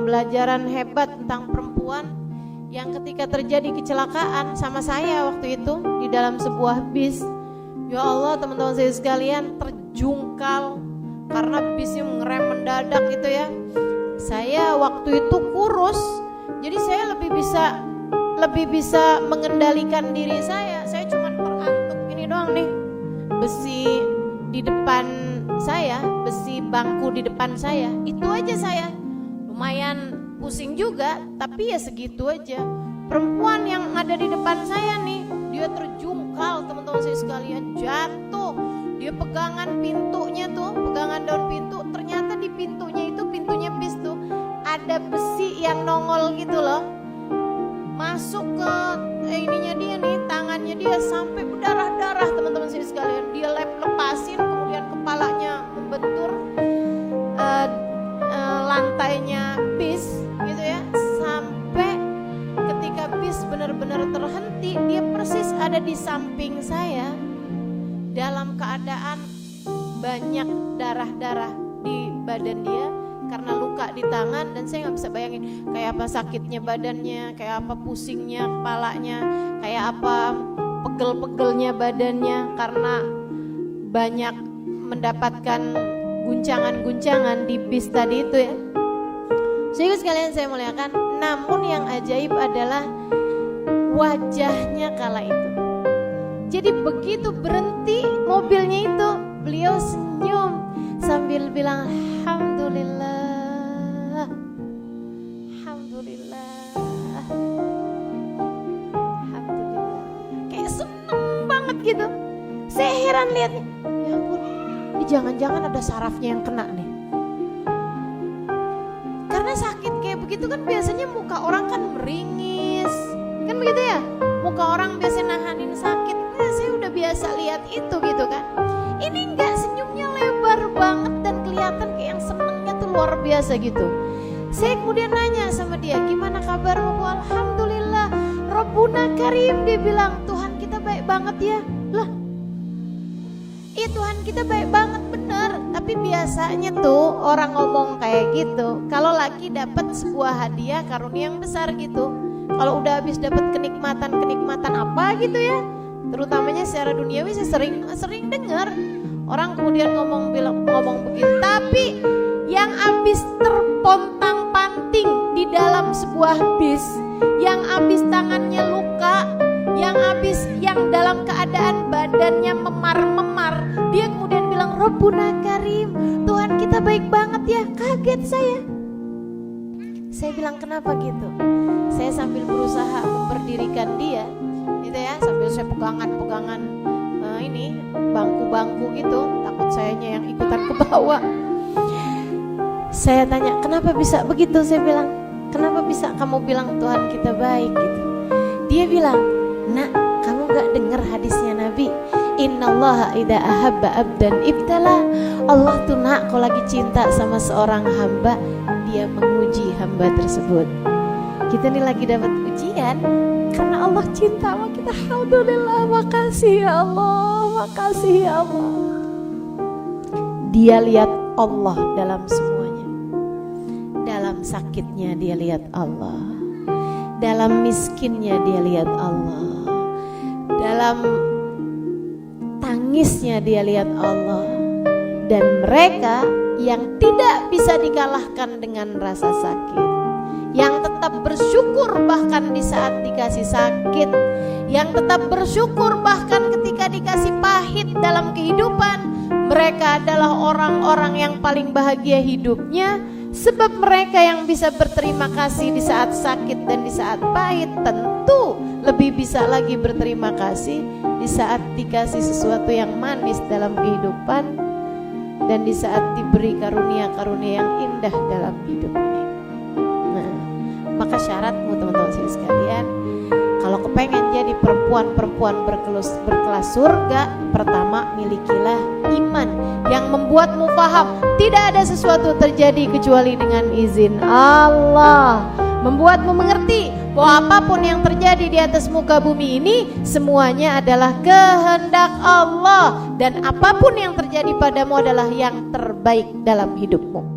pembelajaran hebat tentang perempuan yang ketika terjadi kecelakaan sama saya waktu itu di dalam sebuah bis. Ya Allah teman-teman saya sekalian, terjungkal karena bisnya ngerem mendadak gitu ya. Saya waktu itu kurus, jadi saya lebih bisa mengendalikan diri saya. Saya cuma terantuk ini doang nih, besi di depan saya, besi bangku di depan saya, itu aja saya. Lumayan pusing juga, tapi ya segitu aja. Perempuan yang ada di depan saya nih, dia terjungkal teman-teman saya sekalian, jatuh. Dia pegangan pintunya tuh, pegangan daun pintu, ternyata di pintunya itu, pintunya bis tuh, ada besi yang nongol gitu loh. Masuk ke ininya dia nih, tangannya dia sampai berdarah-darah teman-teman saya sekalian. Dia lepasin, kemudian kepalanya membentur lantainya bis gitu ya. Sampai ketika bis benar-benar terhenti, dia persis ada di samping saya dalam keadaan banyak darah-darah di badan dia karena luka di tangan. Dan saya gak bisa bayangin kayak apa sakitnya badannya, kayak apa pusingnya kepalanya, kayak apa pegel-pegelnya badannya karena banyak mendapatkan guncangan-guncangan di bis tadi itu ya. Sehingga sekalian saya muliakan, namun yang ajaib adalah wajahnya kala itu. Jadi begitu berhenti mobilnya itu, beliau senyum sambil bilang alhamdulillah, alhamdulillah, alhamdulillah. Kayak seneng banget gitu. Saya heran lihatnya, ya ampun, ini jangan-jangan ada sarafnya yang kena nih. Karena sakit kayak begitu kan biasanya muka orang kan meringis, kan begitu ya? Muka orang biasanya nahanin sakit. Saya udah biasa lihat itu gitu kan. Ini enggak, senyumnya lebar banget dan kelihatan kayak yang senengnya tuh luar biasa gitu. Saya kemudian nanya sama dia, gimana kabarmu? Alhamdulillah, Rabbuna Karim. Dia bilang, Tuhan kita baik banget ya. Lah, iya Tuhan kita baik banget bener. Tapi biasanya tuh orang ngomong kayak gitu kalau lagi dapat sebuah hadiah karunia yang besar gitu. Kalau udah habis dapat kenikmatan apa gitu ya, terutamanya secara duniawi, saya sering dengar orang kemudian ngomong begitu. Tapi yang habis terpontang-panting di dalam sebuah bis, yang habis tangannya luka, yang dalam keadaan badannya memar-memar, dia kemudian bilang Rabbuna Karim, Tuhan kita baik banget ya. Kaget saya. Saya bilang kenapa gitu? Saya sambil berusaha memperdirikan dia gitu ya, sambil saya pegangan ini bangku-bangku gitu, takut sayanya yang ikutan ke bawah. Saya tanya, kenapa bisa begitu? Saya bilang, kenapa bisa kamu bilang Tuhan kita baik gitu? Dia bilang, nak, kamu gak dengar hadisnya Nabi? Innallaha idza ahabba abdan ibtala. Allah tuh nak, kalau lagi cinta sama seorang hamba, dia menguji hamba tersebut. Kita nih lagi dapat ujian karena Allah cinta sama kita. Alhamdulillah, makasih ya Allah, makasih ya Allah. Dia lihat Allah dalam semuanya. Dalam sakitnya dia lihat Allah, dalam miskinnya dia lihat Allah, dalam tangisnya dia lihat Allah. Dan mereka yang tidak bisa dikalahkan dengan rasa sakit, yang tetap bersyukur bahkan di saat dikasih sakit, yang tetap bersyukur bahkan ketika dikasih pahit dalam kehidupan, mereka adalah orang-orang yang paling bahagia hidupnya. Sebab mereka yang bisa berterima kasih di saat sakit dan di saat pahit, tentu lebih bisa lagi berterima kasih di saat dikasih sesuatu yang manis dalam kehidupan dan di saat diberi karunia-karunia yang indah dalam hidup ini. Nah, maka syaratmu teman-teman sekalian, kalau kepengen jadi perempuan-perempuan berkelas surga, pertama milikilah iman yang membuatmu paham tidak ada sesuatu terjadi kecuali dengan izin Allah, membuatmu mengerti bahwa apapun yang terjadi di atas muka bumi ini semuanya adalah kehendak Allah, dan apapun yang terjadi padamu adalah yang terbaik dalam hidupmu.